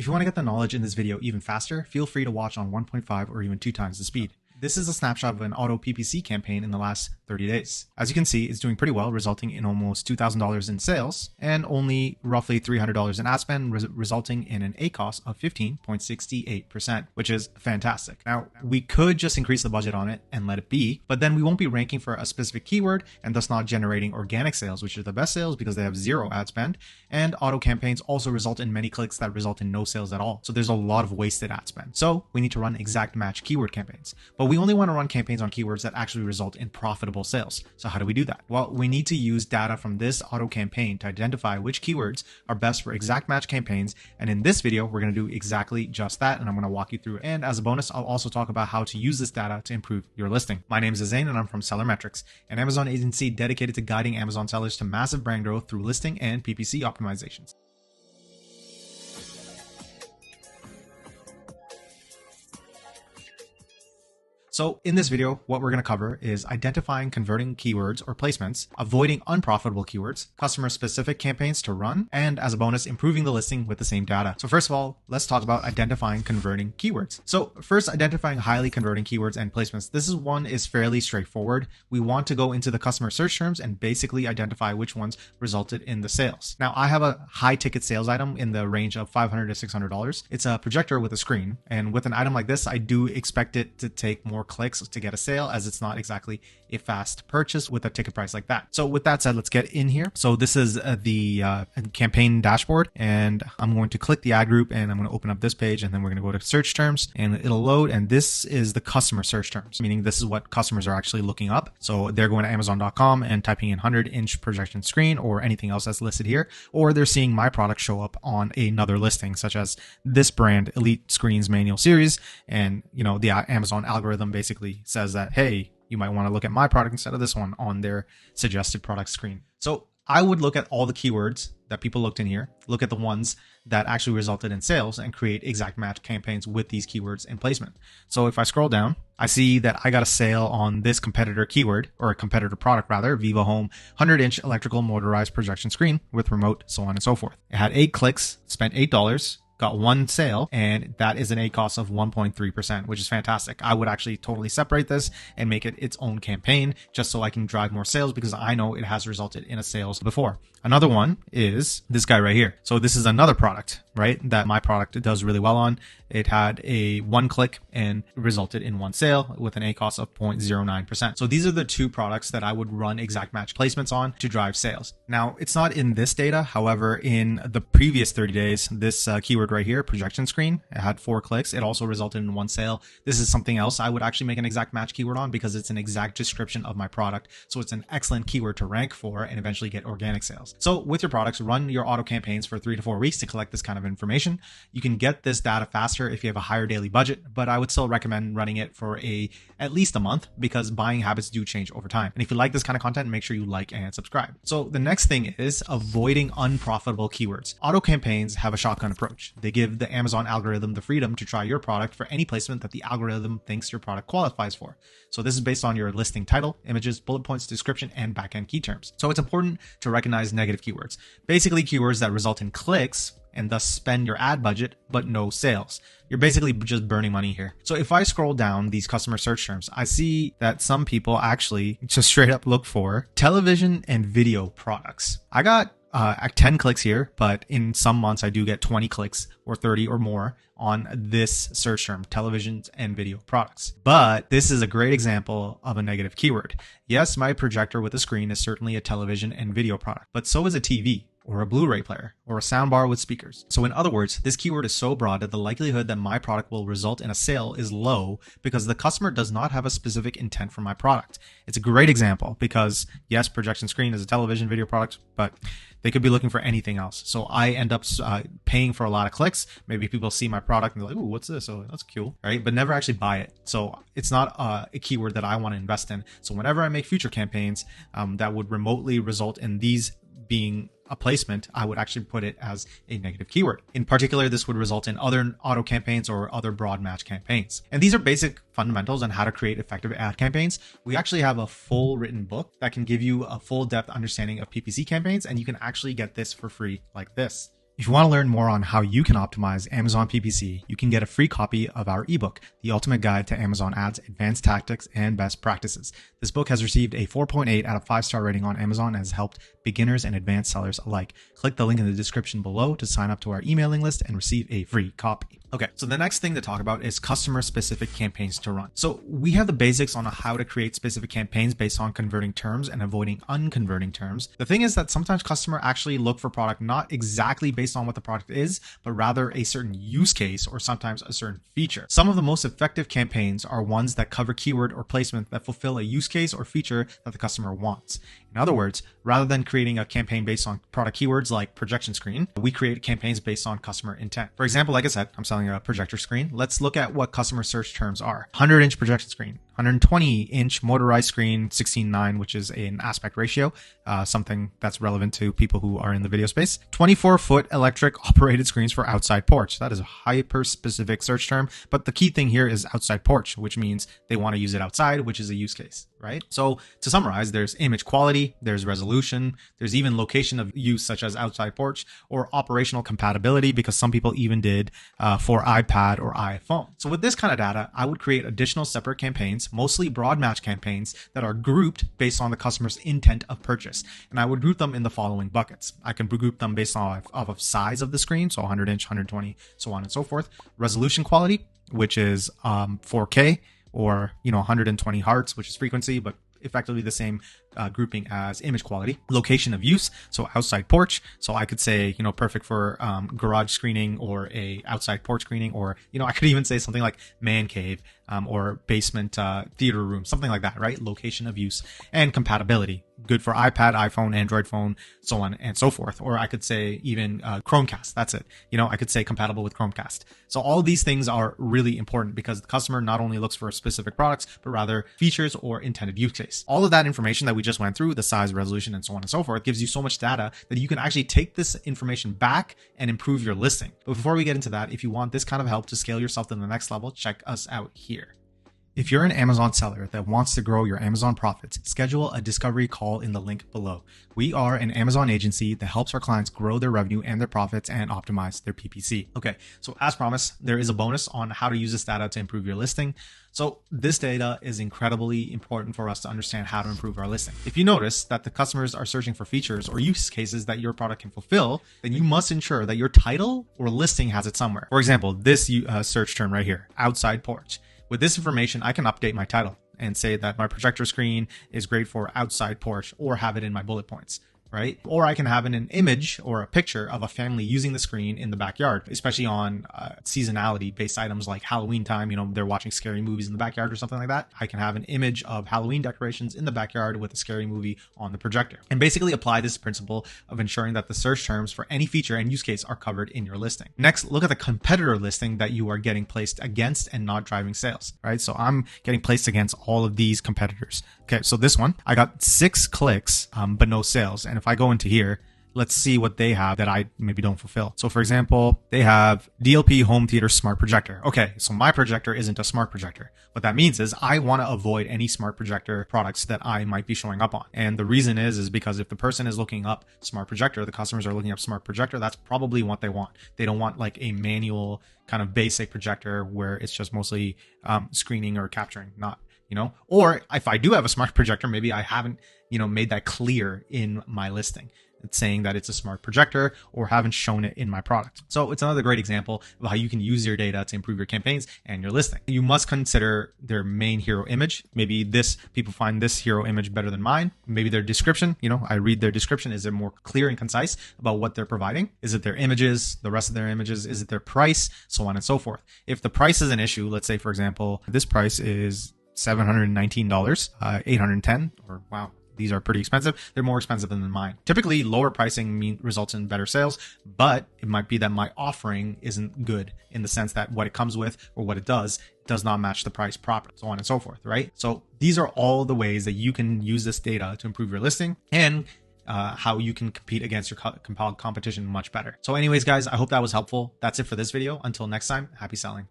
If you want to get the knowledge in this video even faster, feel free to watch on 1.5 or even 2 times the speed. This is a snapshot of an auto PPC campaign in the last 30 days. As you can see, it's doing pretty well, resulting in almost $2,000 in sales and only roughly $300 in ad spend, resulting in an ACOS of 15.68%, which is fantastic. Now, we could just increase the budget on it and let it be, but then we won't be ranking for a specific keyword and thus not generating organic sales, which are the best sales because they have zero ad spend. And auto campaigns also result in many clicks that result in no sales at all. So there's a lot of wasted ad spend. So we need to run exact match keyword campaigns. But we only want to run campaigns on keywords that actually result in profitable sales. So how do we do that? Well, we need to use data from this auto campaign to identify which keywords are best for exact match campaigns. And in this video, we're going to do exactly just that. And I'm going to walk you through it. And as a bonus, I'll also talk about how to use this data to improve your listing. My name is Zain and I'm from SellerMetrics, an Amazon agency dedicated to guiding Amazon sellers to massive brand growth through listing and PPC optimizations. So in this video, what we're going to cover is identifying converting keywords or placements, avoiding unprofitable keywords, customer-specific campaigns to run, and as a bonus, improving the listing with the same data. So first of all, let's talk about identifying converting keywords. So first, identifying highly converting keywords and placements. This is fairly straightforward. We want to go into the customer search terms and basically identify which ones resulted in the sales. Now, I have a high ticket sales item in the range of $500 to $600. It's a projector with a screen. And with an item like this, I do expect it to take more clicks to get a sale, as it's not exactly a fast purchase with a ticket price like that. So with that said, let's get in here. So this is the campaign dashboard, and I'm going to click the ad group and I'm going to open up this page, and then we're going to go to search terms and it'll load. And this is the customer search terms, meaning this is what customers are actually looking up. So they're going to Amazon.com and typing in 100-inch projection screen or anything else that's listed here, or they're seeing my product show up on another listing, such as this brand Elite Screens Manual Series. And the Amazon algorithm basically says that, hey, you might want to look at my product instead of this one on their suggested product screen. So I would look at all the keywords that people looked in here, look at the ones that actually resulted in sales, and create exact match campaigns with these keywords and placement. So if I scroll down, I see that I got a sale on this competitor keyword, or a competitor product rather, Vivo Home 100-inch electrical motorized projection screen with remote, so on and so forth. It had 8 clicks, spent $8, got 1 sale, and that is an ACOS of 1.3%, which is fantastic. I would actually totally separate this and make it its own campaign just so I can drive more sales, because I know it has resulted in a sales before. Another one is this guy right here. So this is another product, right, that my product does really well on. It had a 1 click and resulted in 1 sale with an ACOS of 0.09%. So these are the 2 products that I would run exact match placements on to drive sales. Now, it's not in this data. However, in the previous 30 days, this keyword right here, projection screen, it had 4 clicks. It also resulted in 1 sale. This is something else I would actually make an exact match keyword on, because it's an exact description of my product. So it's an excellent keyword to rank for and eventually get organic sales. So with your products, run your auto campaigns for 3 to 4 weeks to collect this kind of information. You can get this data faster if you have a higher daily budget, but I would still recommend running it for at least a month, because buying habits do change over time. And if you like this kind of content, make sure you like and subscribe. So the next thing is avoiding unprofitable keywords. Auto campaigns have a shotgun approach. They give the Amazon algorithm the freedom to try your product for any placement that the algorithm thinks your product qualifies for. So this is based on your listing title, images, bullet points, description, and backend key terms. So it's important to recognize negative keywords. Basically keywords that result in clicks and thus spend your ad budget, but no sales. You're basically just burning money here. So if I scroll down these customer search terms, I see that some people actually just straight up look for television and video products. I got 10 clicks here, but in some months I do get 20 clicks or 30 or more on this search term, televisions and video products. But this is a great example of a negative keyword. Yes, my projector with a screen is certainly a television and video product, but so is a TV, or a Blu-ray player, or a soundbar with speakers. So in other words, this keyword is so broad that the likelihood that my product will result in a sale is low, because the customer does not have a specific intent for my product. It's a great example because yes, projection screen is a television video product, but they could be looking for anything else. So I end up paying for a lot of clicks. Maybe people see my product and they're like, ooh, what's this? Oh, that's cool, right? But never actually buy it. So it's not a keyword that I want to invest in. So whenever I make future campaigns that would remotely result in these being a placement, I would actually put it as a negative keyword. In particular, this would result in other auto campaigns or other broad match campaigns. And these are basic fundamentals on how to create effective ad campaigns. We actually have a full written book that can give you a full depth understanding of PPC campaigns, and you can actually get this for free like this. If you want to learn more on how you can optimize Amazon PPC, you can get a free copy of our ebook, The Ultimate Guide to Amazon Ads, Advanced Tactics and Best Practices. This book has received a 4.8 out of 5-star rating on Amazon and has helped beginners and advanced sellers alike. Click the link in the description below to sign up to our emailing list and receive a free copy. Okay, so the next thing to talk about is customer-specific campaigns to run. So we have the basics on how to create specific campaigns based on converting terms and avoiding unconverting terms. The thing is that sometimes customers actually look for product not exactly based on what the product is, but rather a certain use case or sometimes a certain feature. Some of the most effective campaigns are ones that cover keyword or placement that fulfill a use case or feature that the customer wants. In other words, rather than creating a campaign based on product keywords like projection screen, we create campaigns based on customer intent. For example, like I said, I'm selling a projector screen. Let's look at what customer search terms are. 100-inch projection screen, 120-inch motorized screen, 16:9, which is an aspect ratio, something that's relevant to people who are in the video space. 24-foot electric operated screens for outside porch. That is a hyper-specific search term, but the key thing here is outside porch, which means they want to use it outside, which is a use case, right? So to summarize, there's image quality, there's resolution, there's even location of use such as outside porch, or operational compatibility, because some people even did for iPad or iPhone. So with this kind of data, I would create additional separate campaigns, mostly broad match campaigns that are grouped based on the customer's intent of purchase. And I would group them in the following buckets. I can group them based off of size of the screen, so 100-inch, 120, so on and so forth. Resolution quality, which is 4K, or 120 hertz, which is frequency, but effectively the same grouping as image quality. Location of use, so outside porch, so I could say perfect for garage screening or a outside porch screening, or I could even say something like man cave or basement theater room, something like that, right? Location of use. And compatibility, good for iPad, iPhone, Android phone, so on and so forth. Or I could say even Chromecast, that's it. I could say compatible with Chromecast. So all these things are really important because the customer not only looks for specific products, but rather features or intended use case. All of that information that we just went through, the size, resolution, and so on and so forth, gives you so much data that you can actually take this information back and improve your listing. But before we get into that, if you want this kind of help to scale yourself to the next level, check us out here. If you're an Amazon seller that wants to grow your Amazon profits, schedule a discovery call in the link below. We are an Amazon agency that helps our clients grow their revenue and their profits and optimize their PPC. Okay, so as promised, there is a bonus on how to use this data to improve your listing. So this data is incredibly important for us to understand how to improve our listing. If you notice that the customers are searching for features or use cases that your product can fulfill, then you must ensure that your title or listing has it somewhere. For example, this search term right here, outside porch. With this information, I can update my title and say that my projector screen is great for outside porch, or have it in my bullet points, right? Or I can have an image or a picture of a family using the screen in the backyard, especially on seasonality based items like Halloween time, they're watching scary movies in the backyard or something like that. I can have an image of Halloween decorations in the backyard with a scary movie on the projector, and basically apply this principle of ensuring that the search terms for any feature and use case are covered in your listing. Next, look at the competitor listing that you are getting placed against and not driving sales, right? So I'm getting placed against all of these competitors. Okay, so this one, I got 6 clicks, but no sales. And if I go into here, let's see what they have that I maybe don't fulfill. So for example, they have DLP home theater smart projector. Okay, so my projector isn't a smart projector. What that means is I want to avoid any smart projector products that I might be showing up on. And the reason is because if the person is looking up smart projector, the customers are looking up smart projector, that's probably what they want. They don't want like a manual kind of basic projector where it's just mostly screening or capturing, not, or if I do have a smart projector, maybe I haven't, made that clear in my listing. It's saying that it's a smart projector, or haven't shown it in my product. So it's another great example of how you can use your data to improve your campaigns and your listing. You must consider their main hero image. Maybe people find this hero image better than mine. Maybe their description, I read their description. Is it more clear and concise about what they're providing? Is it their images, the rest of their images? Is it their price? So on and so forth. If the price is an issue, let's say, for example, this price is $719, $810, or wow, these are pretty expensive. They're more expensive than mine. Typically, lower pricing results in better sales, but it might be that my offering isn't good in the sense that what it comes with or what it does not match the price properly, so on and so forth, right? So these are all the ways that you can use this data to improve your listing and how you can compete against your competition much better. So anyways, guys, I hope that was helpful. That's it for this video. Until next time, happy selling.